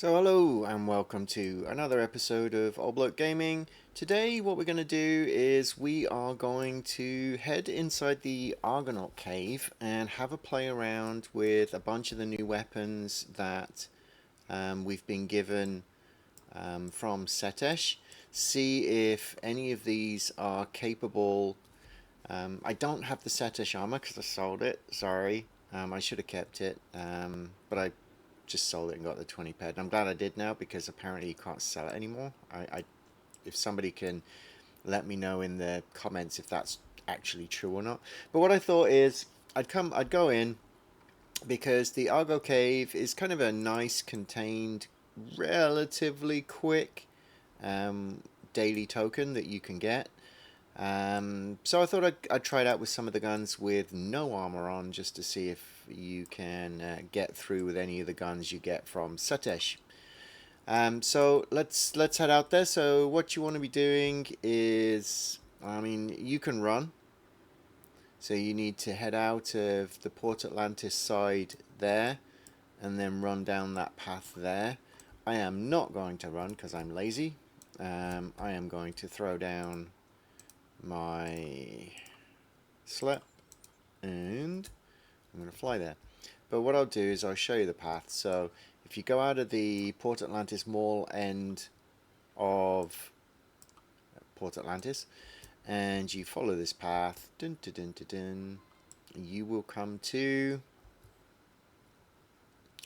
So hello and welcome to another episode of Old Bloke Gaming. Today what we're going to do is we are going to head inside the Argonaut cave and have a play around with a bunch of the new weapons that we've been given from Setesh. See if any of these are capable. I don't have the Setesh armor because I sold it, sorry. I should have kept it, but I just sold it and got the 20 ped. I'm glad I did now because apparently you can't sell it anymore. If somebody can let me know in the comments if that's actually true or not. But what I thought is I'd go in because the Argo Cave is kind of a nice contained, relatively quick daily token that you can get. So I thought I'd try it out with some of the guns with no armor on just to see if you can get through with any of the guns you get from Setesh. So let's head out there. So what you want to be doing is, you can run. So you need to head out of the Port Atlantis side there and then run down that path there. I am not going to run because I'm lazy. I am going to throw down my slip and I'm going to fly there. But what I'll do is I'll show you the path. So if you go out of the Port Atlantis Mall end of Port Atlantis and you follow this path, dun, dun, dun, dun, dun, you will come to,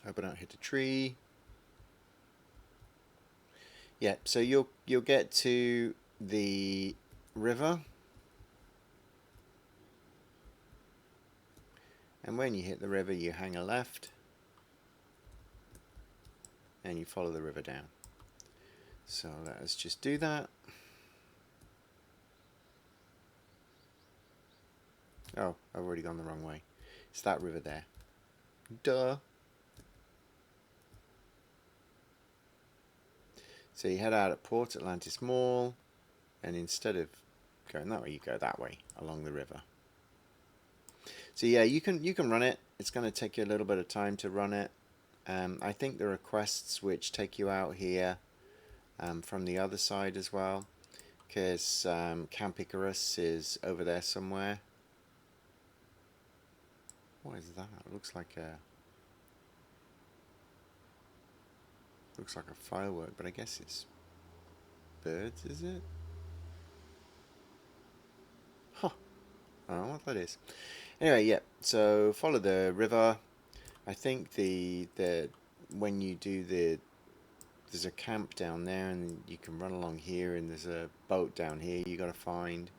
hope I don't hit a tree. Yeah, so you'll get to the river, and when you hit the river you hang a left and you follow the river down. So let us just do that. Oh, I've already gone the wrong way. It's that river there. Duh. So you head out at Port Atlantis Mall, and instead of going that way, you go that way along the river. So yeah, you can run it. It's going to take you a little bit of time to run it. I think there are quests which take you out here from the other side as well, because Camp Icarus is over there somewhere. What is that? It looks like a firework, but I guess it's birds, is it? Huh. I don't know what that is. Anyway, yeah. So follow the river. I think when you do there's a camp down there, and you can run along here, and there's a boat down here you got to find.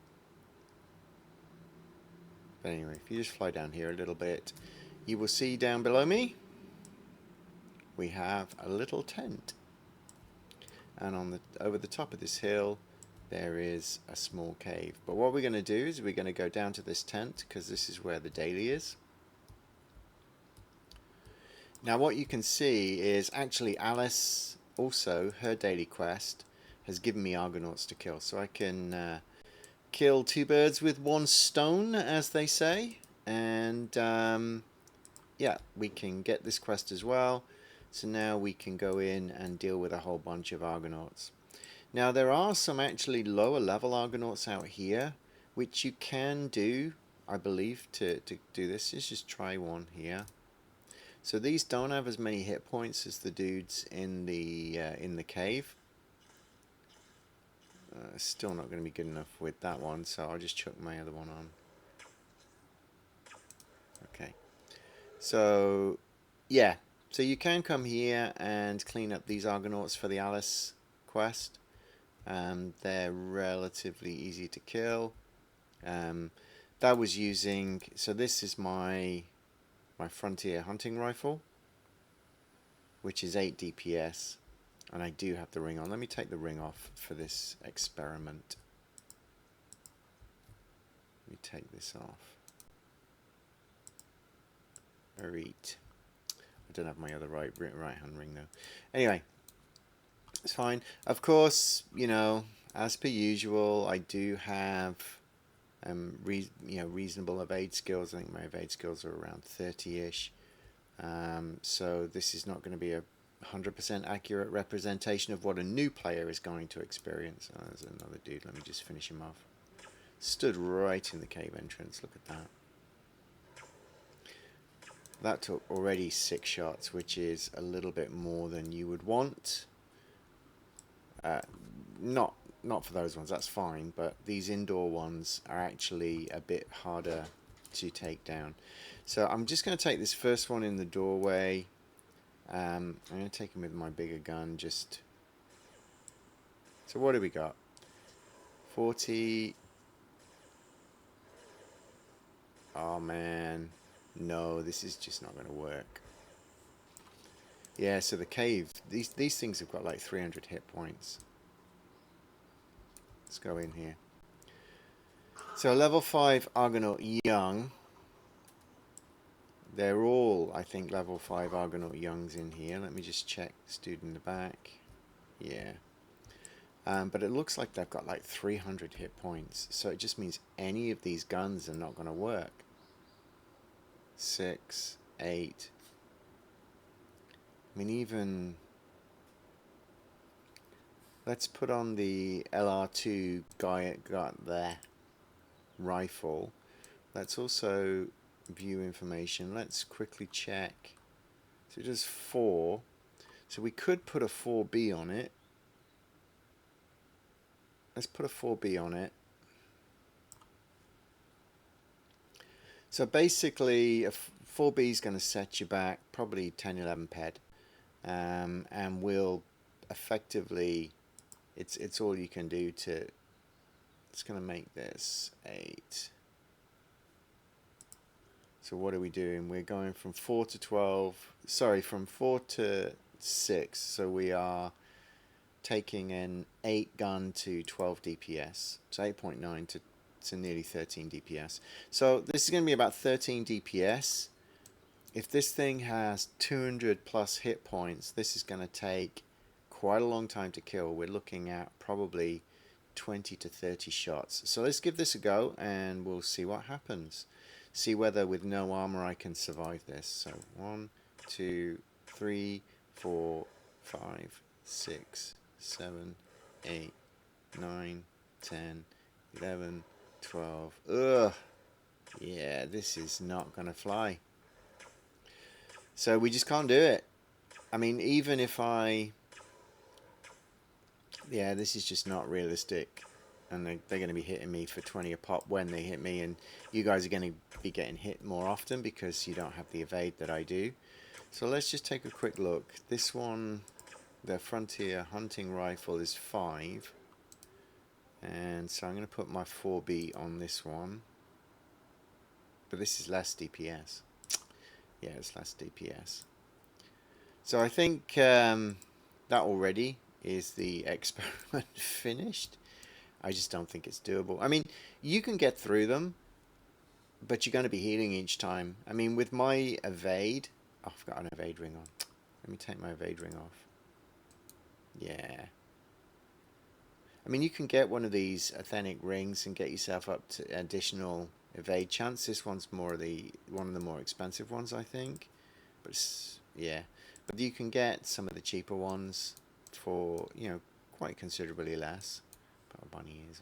But anyway, if you just fly down here a little bit, you will see down below me we have a little tent, and over the top of this hill there is a small cave. But what we're going to do is we're going to go down to this tent because this is where the daily is. Now what you can see is actually Alice also, her daily quest has given me Argonauts to kill, so I can kill two birds with one stone, as they say. And yeah, we can get this quest as well. So now we can go in and deal with a whole bunch of Argonauts. Now there are some actually lower level Argonauts out here, which you can do, I believe, to do this. Let's just try one here. So these don't have as many hit points as the dudes in the cave. Still not going to be good enough with that one, so I'll just chuck my other one on. Okay. So, yeah. So you can come here and clean up these Argonauts for the Alice quest. They're relatively easy to kill. That was using... So this is my Frontier hunting rifle, which is 8 DPS. And I do have the ring on. Let me take the ring off for this experiment. Let me take this off. Alright. I don't have my other right hand ring though. Anyway, it's fine. Of course, you know, as per usual, I do have reasonable evade skills. I think my evade skills are around 30-ish. So this is not going to be a 100% accurate representation of what a new player is going to experience. Oh, there's another dude. Let me just finish him off. Stood right in the cave entrance. Look at that. That took already 6 shots, which is a little bit more than you would want. Not for those ones, that's fine, but these indoor ones are actually a bit harder to take down. So I'm just going to take this first one in the doorway. I'm going to take him with my bigger gun. Just so what do we got? 40. Oh man, no, this is just not going to work. Yeah, so the cave, these things have got like 300 hit points. Let's go in here. So level 5 Argonaut young. They're all, I think, level 5 Argonaut youngs in here. Let me just check this dude in the back. Yeah. But it looks like they've got like 300 hit points. So it just means any of these guns are not going to work. 6, 8. I mean, even... Let's put on the LR2 got there rifle. Let's also view information. Let's quickly check. So it does 4. So we could put a 4B on it. Let's put a 4B on it. So basically, a 4B is going to set you back probably 10, 11 ped. And will effectively... It's all you can do to... It's going to make this 8. So what are we doing? We're going from 4 to 12. Sorry, from 4 to 6. So we are taking an 8 gun to 12 DPS. So 8.9 to nearly 13 DPS. So this is going to be about 13 DPS. If this thing has 200 plus hit points, this is going to take quite a long time to kill. We're looking at probably 20 to 30 shots. So let's give this a go and we'll see what happens. See whether with no armor I can survive this. So 1, 2, 3, 4, 5, 6, 7, 8, 9, 10, 11, 12. Ugh. Yeah, this is not gonna fly. So we just can't do it. I mean, even if I... Yeah, this is just not realistic. And they're going to be hitting me for 20 a pop when they hit me. And you guys are going to be getting hit more often because you don't have the evade that I do. So let's just take a quick look. This one, the Frontier Hunting Rifle is 5. And so I'm going to put my 4B on this one. But this is less DPS. Yeah, it's less DPS. So I think that already is the experiment finished. I just don't think it's doable. I mean, you can get through them, but you're going to be healing each time. I mean, with my evade... Oh, I've got an evade ring on. Let me take my evade ring off. Yeah. I mean, you can get one of these athenic rings and get yourself up to additional evade chance. This one's one of the more expensive ones, I think. But it's, yeah. But you can get some of the cheaper ones for, you know, quite considerably less. Put my bunny ears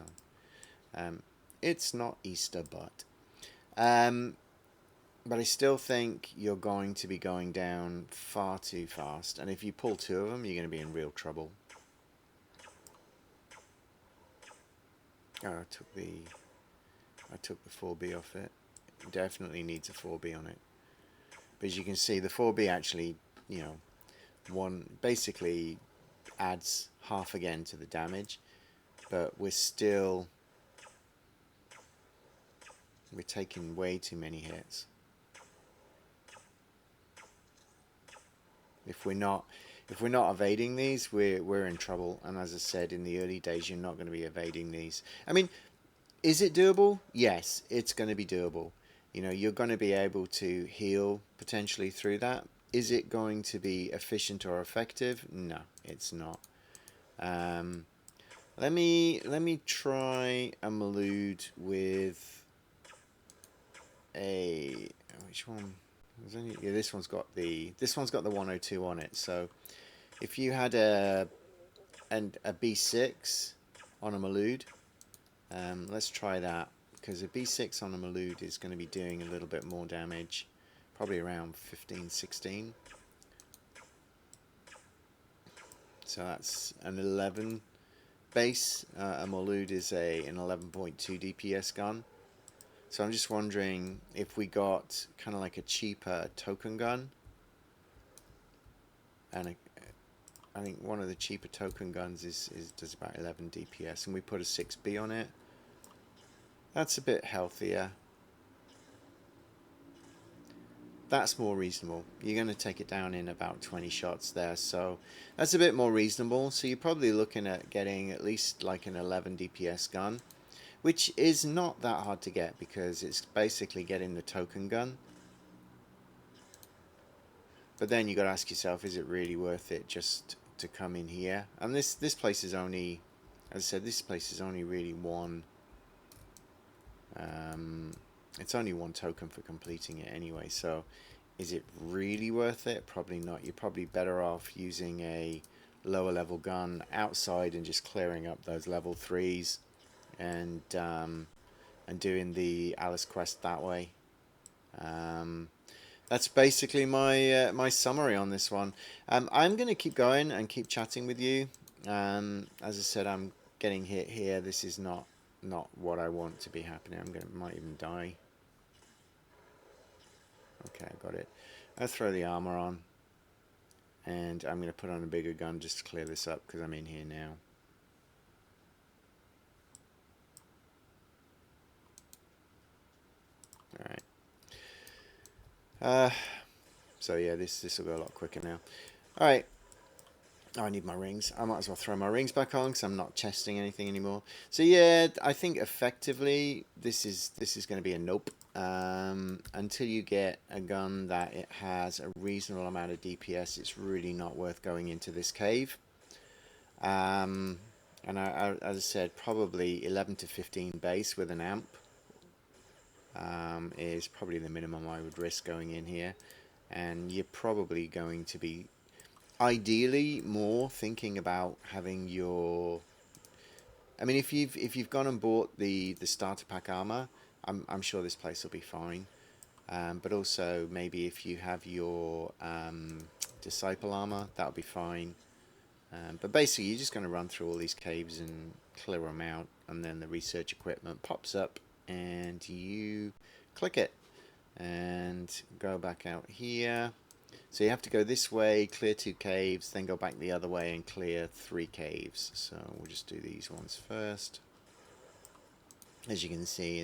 on. It's not Easter, but I still think you're going to be going down far too fast, and if you pull 2 of them, you're going to be in real trouble. Oh, I took the 4B off it. It definitely needs a 4B on it. But as you can see, the 4B actually, you know, basically adds half again to the damage, but we're taking way too many hits. If we're not evading these, we're in trouble. And as I said, in the early days, you're not going to be evading these. I mean, is it doable? Yes, it's going to be doable. You know, you're going to be able to heal potentially through that. Is it going to be efficient or effective? No, it's not. Let me try a Malud with a... Which one? Yeah, this one's got the 102 on it. So if you had a B6 on a Malood, let's try that, because a B6 on a Malood is going to be doing a little bit more damage, probably around 15, 16. So that's an 11 base. A Malood is an 11.2 DPS gun. So I'm just wondering if we got kind of like a cheaper token gun, and I think one of the cheaper token guns does about 11 DPS, and we put a 6B on it. That's a bit healthier. That's more reasonable. You're going to take it down in about 20 shots there, so that's a bit more reasonable. So you're probably looking at getting at least like an 11 DPS gun, which is not that hard to get because it's basically getting the token gun. But then you got to ask yourself, is it really worth it just to come in here? And this place is only, as I said, this place is only really one. It's only one token for completing it anyway. So, is it really worth it? Probably not. You're probably better off using a lower level gun outside and just clearing up those level 3s, and doing the Alice quest that way. That's basically my my summary on this one. I'm going to keep going and keep chatting with you. As I said, I'm getting hit here. This is not what I want to be happening. Might even die. Okay, I got it. I'll throw the armor on, and I'm going to put on a bigger gun just to clear this up because I'm in here now. All right. So yeah, this will go a lot quicker now. All right. Oh, I need my rings. I might as well throw my rings back on because I'm not testing anything anymore. So yeah, I think effectively this is going to be a nope. Until you get a gun that it has a reasonable amount of DPS, it's really not worth going into this cave. And as I said, probably 11 to 15 base with an amp is probably the minimum I would risk going in here. And you're probably going to be ideally more thinking about having your, I mean, if you've gone and bought the starter pack armor, I'm sure this place will be fine. But also maybe if you have your disciple armor, that'll be fine. But basically you're just going to run through all these caves and clear them out, and then the research equipment pops up and you click it and go back out here. So you have to go this way, clear 2 caves, then go back the other way and clear 3 caves. So we'll just do these ones first. As you can see,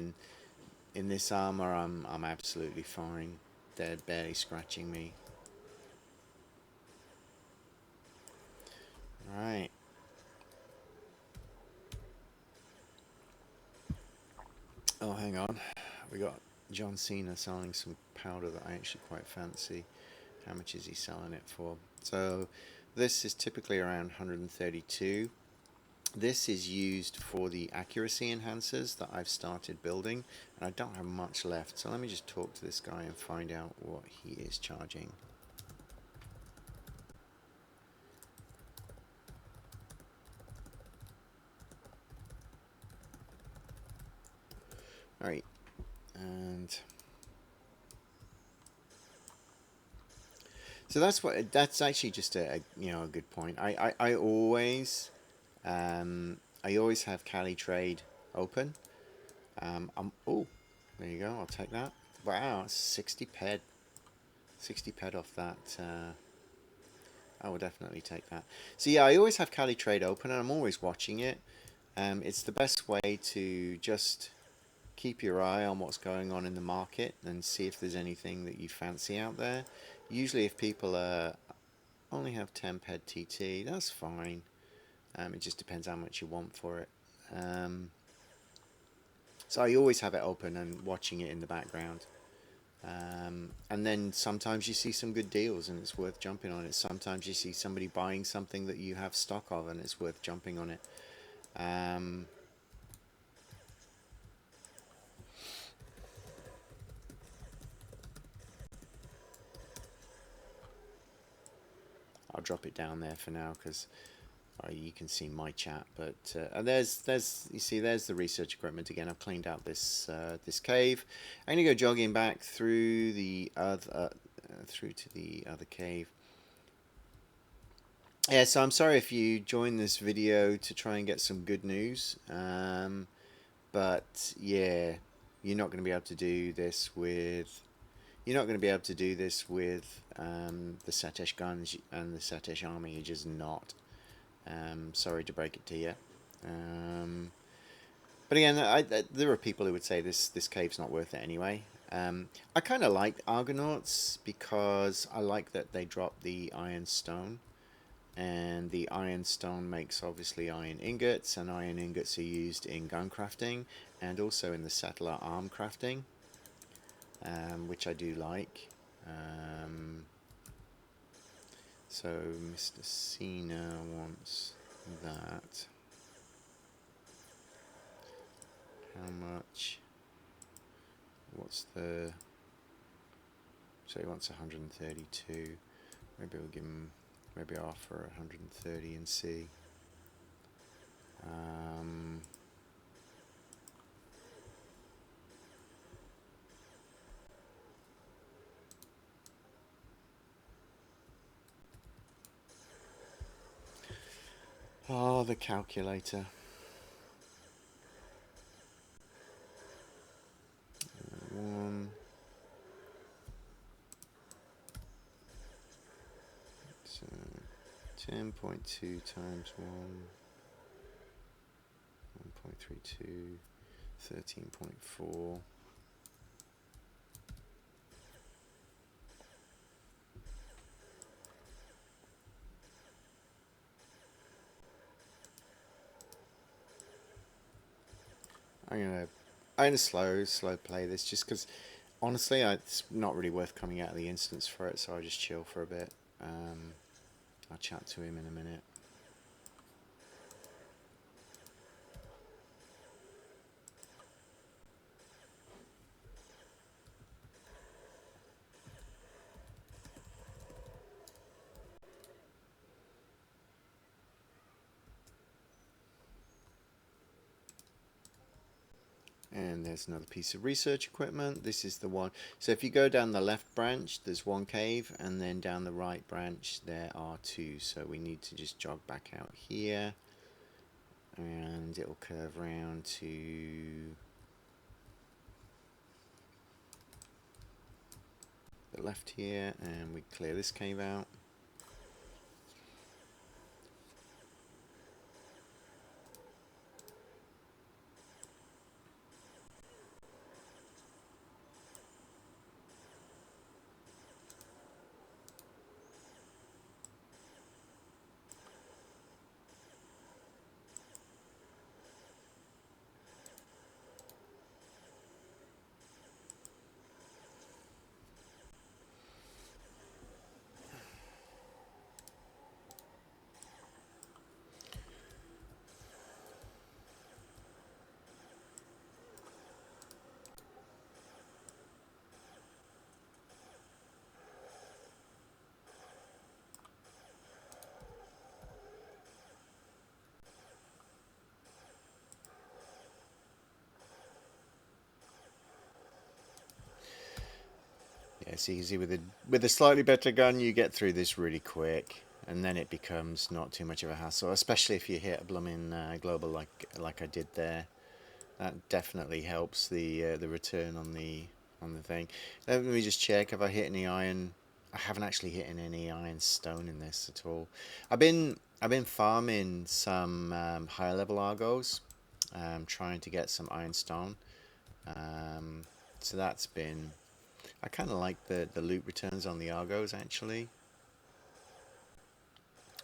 in this armor, I'm absolutely fine. They're barely scratching me. All right. Oh, hang on. We got John Cena selling some powder that I actually quite fancy. How much is he selling it for? So this is typically around 132. This is used for the accuracy enhancers that I've started building, and I don't have much left. So let me just talk to this guy and find out what he is charging. All right, and so that's actually just a a good point. I always have Cali Trade open. Oh, there you go. I'll take that. Wow, 60 ped. 60 ped off that. I will definitely take that. So yeah, I always have Cali Trade open, and I'm always watching it. It's the best way to just keep your eye on what's going on in the market and see if there's anything that you fancy out there. Usually if people only have 10 ped TT, that's fine. It just depends how much you want for it. So I always have it open and watching it in the background. And then sometimes you see some good deals and it's worth jumping on it. Sometimes you see somebody buying something that you have stock of and it's worth jumping on it. I'll drop it down there for now because you can see my chat. But and there's you see there's the research equipment again. I've cleaned out this cave. I'm gonna go jogging back through the other through to the other cave. Yeah, so I'm sorry if you joined this video to try and get some good news. But yeah, you're not going to be able to do this with the Setesh guns and the Setesh army. You're just not. Sorry to break it to you. But again, there are people who would say this cave's not worth it anyway. I kind of like Argonauts because I like that they drop the iron stone. And the iron stone makes obviously iron ingots, and iron ingots are used in gun crafting and also in the settler arm crafting, which I do like. So Mr. Cena wants that. How much? What's the... So he wants 132. Maybe we'll give him... Maybe I'll offer 130 and see. Oh, the calculator. One. So 10.2 times 1. 1.32. 13.4. I'm gonna slow play this just because honestly it's not really worth coming out of the instance for it, so I'll just chill for a bit. I'll chat to him in a minute. And there's another piece of research equipment. This is the one. So if you go down the left branch, there's one cave, and then down the right branch, there are two. So we need to just jog back out here, and it'll curve around to the left here, and we clear this cave out. Yeah, so you can see with a slightly better gun, you get through this really quick, and then it becomes not too much of a hassle, especially if you hit a blooming global like I did there. That definitely helps the return on the thing. Let me just check. Have I hit any iron? I haven't actually hit any iron stone in this at all. I've been farming some higher level Argos, trying to get some iron stone. So that's been. I kind of like the loot returns on the Argos actually.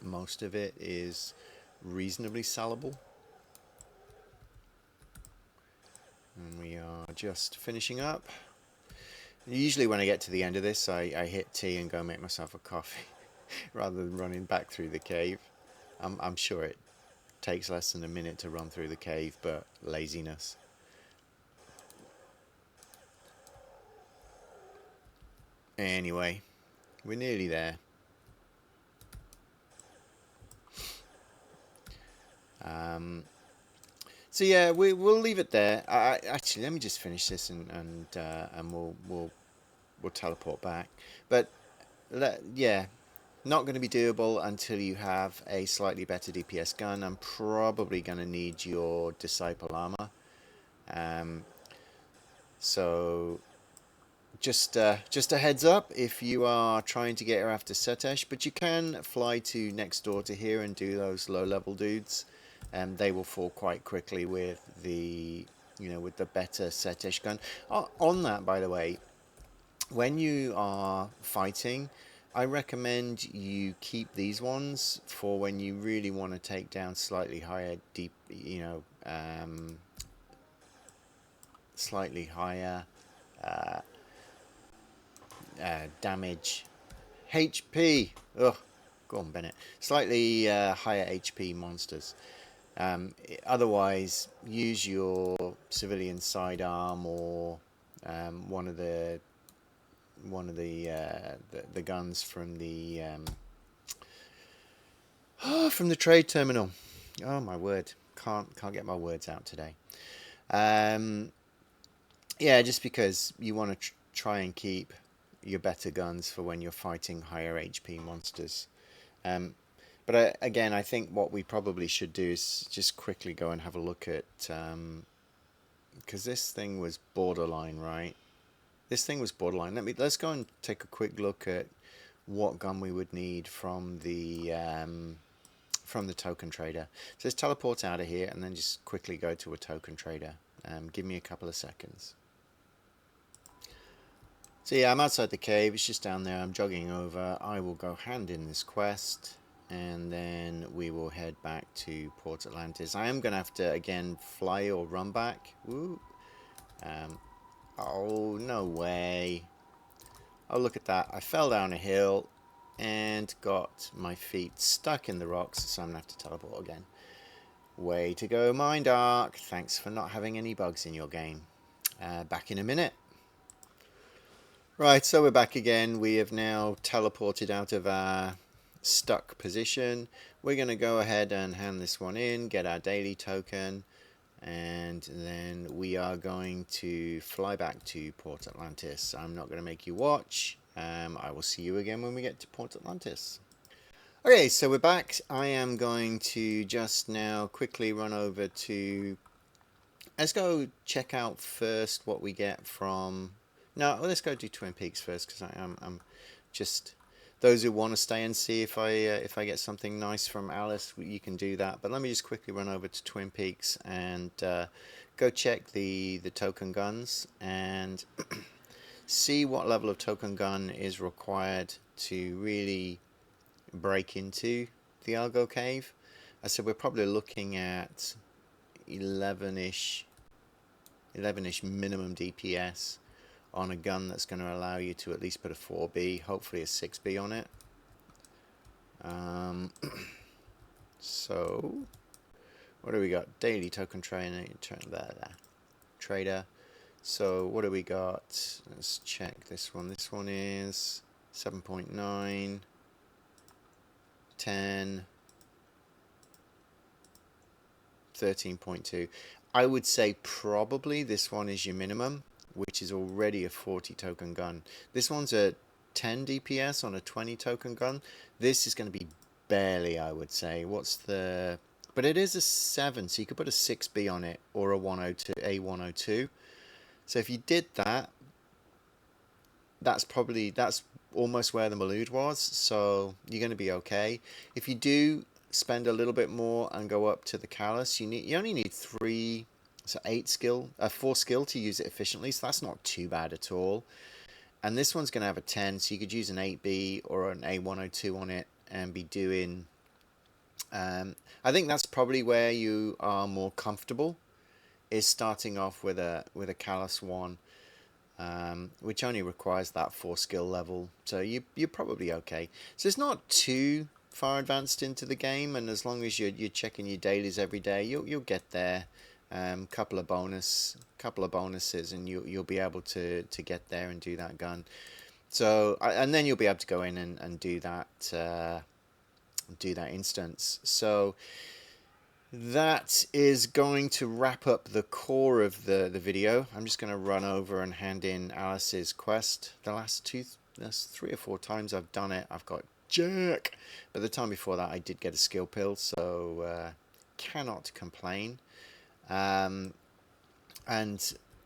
Most of it is reasonably sellable. And we are just finishing up. Usually when I get to the end of this, I hit T and go make myself a coffee rather than running back through the cave. I'm sure it takes less than a minute to run through the cave, but laziness. Anyway, we're nearly there. So yeah, we'll leave it there. Actually, let me just finish this and we'll teleport back. But yeah, not going to be doable until you have a slightly better DPS gun. I'm probably going to need your Disciple armor. Um, so just a heads up if you are trying to get her after Setesh, but you can fly to next door to here and do those low level dudes. They will fall quite quickly with the with the better Setesh gun. On that, by the way, when you are fighting, I recommend you keep these ones for when you really want to take down slightly higher slightly higher uh, damage. HP. Ugh. Go on, Bennett. Slightly higher HP monsters. Otherwise, use your civilian sidearm or one of the guns from the trade terminal. Oh my word! Can't get my words out today. Um, yeah, just because you want to try and keep your better guns for when you're fighting higher HP monsters. Um, but again, I think what we probably should do is just quickly go and have a look at because this thing was borderline, right? This thing was borderline. Let's go and take a quick look at what gun we would need from the token trader. So let's teleport out of here and then just quickly go to a token trader. Give me a couple of seconds. So yeah, I'm outside the cave. It's just down there. I'm jogging over. I will go hand in this quest, and then we will head back to Port Atlantis. I am going to have to, again, fly or run back. Woo. Oh, no way. Oh, look at that. I fell down a hill and got my feet stuck in the rocks, so I'm going to have to teleport again. Way to go, Mindark. Thanks for not having any bugs in your game. Back in a minute. Right, so we're back again. We have now teleported out of our stuck position. We're going to go ahead and hand this one in, get our daily token, and then we are going to fly back to Port Atlantis. I'm not going to make you watch. I will see you again when we get to Port Atlantis. Okay, so we're back. I am going to just now quickly run over to... Let's go check out first what we get from... No, let's go do Twin Peaks first, because I'm just... Those who want to stay and see if I get something nice from Alice, you can do that. But let me just quickly run over to Twin Peaks and go check the token guns and see what level of token gun is required to really break into the Argo Cave. So we're probably looking at 11-ish minimum DPS on a gun that's going to allow you to at least put a 4B, hopefully a 6B on it. So, what do we got? Daily token trader. So, what do we got? Let's check this one. This one is 7.9, 10, 13.2. I would say probably this one is your minimum, which is already a 40 token gun. This one's a 10 DPS on a 20 token gun. This is going to be barely, I would say. But it is a 7, so you could put a 6B on it or a 102, A102. So if you did that, that's almost where the Malud was, so you're going to be okay. If you do spend a little bit more and go up to the Callus, you only need 4 skill to use it efficiently, so that's not too bad at all. And this one's going to have a 10, so you could use an 8B or an A102 on it and be doing... I think that's probably where you are more comfortable, is starting off with a Callus 1, which only requires that 4 skill level, so you're probably okay. So it's not too far advanced into the game, and as long as you're checking your dailies every day, you'll get there. Couple of bonuses, and you'll be able to get there and do that gun. So and then you'll be able to go in and do that instance. So that is going to wrap up the core of the video. I'm just going to run over and hand in Alice's quest. That's 3 or 4 times I've done it. I've got Jack. But the time before that I did get a skill pill, so cannot complain. And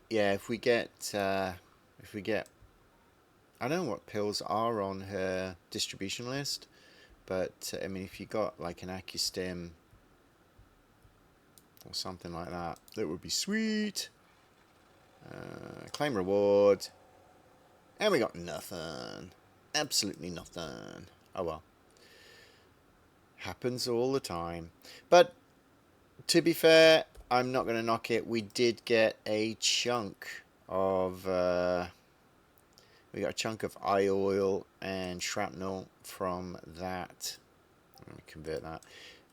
yeah, if we get I don't know what pills are on her distribution list, but I mean, if you got like an AccuStim or something like that, that would be sweet. Claim reward, and we got nothing. Absolutely nothing. Oh well, happens all the time. But to be fair, I'm not going to knock it. We did get a chunk of we got a chunk of eye oil and shrapnel from that. Let me convert that.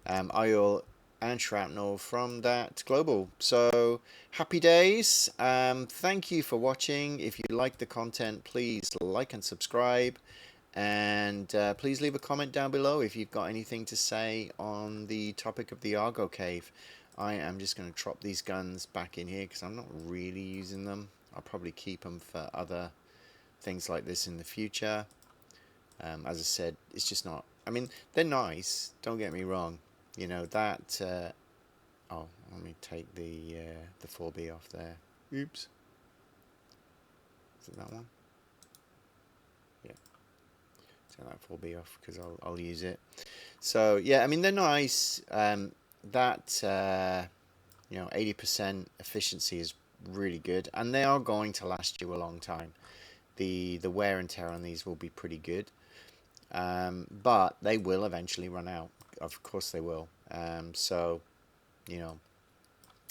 Eye oil and shrapnel from that global. So happy days. Thank you for watching. If you like the content, please like and subscribe, and please leave a comment down below if you've got anything to say on the topic of the Argo cave. I am just going to drop these guns back in here because I'm not really using them. I'll probably keep them for other things like this in the future. As I said, it's just not, I mean, they're nice, don't get me wrong, you know, that oh, let me take the 4B off there. Oops. Is it that one? Yeah, take that 4B off because I'll use it. So yeah, I mean, they're nice. That you know, 80% efficiency is really good, and they are going to last you a long time. The wear and tear on these will be pretty good, but they will eventually run out. Of course they will. So you know,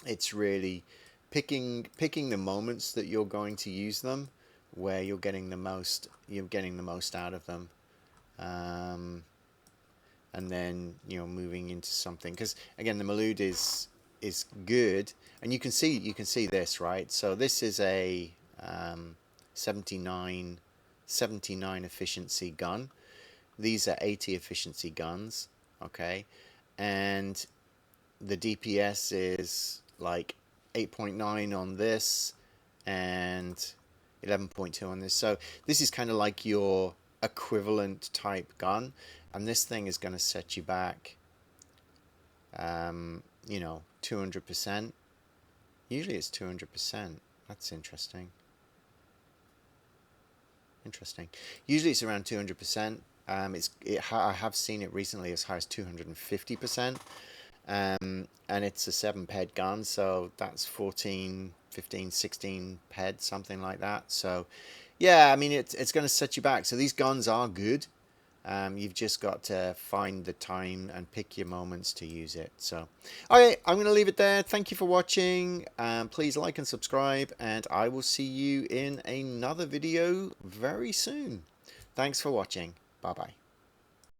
it's really picking the moments that you're going to use them, where you're getting the most out of them, and then, you know, moving into something, because again the Malood is good, and you can see this, right? So this is a 79 efficiency gun. These are 80 efficiency guns, okay, and the DPS is like 8.9 on this and 11.2 on this. So this is kind of like your equivalent type gun, and this thing is going to set you back you know, 200%. Usually it's 200%. That's interesting. Usually it's around 200%. I have seen it recently as high as 250%. And it's a 7-ped gun, so that's 14, 15, 16 ped, something like that. So yeah, I mean, it's going to set you back. So these guns are good. You've just got to find the time and pick your moments to use it. So okay, I'm going to leave it there. Thank you for watching. Please like and subscribe, and I will see you in another video very soon. Thanks for watching. Bye bye.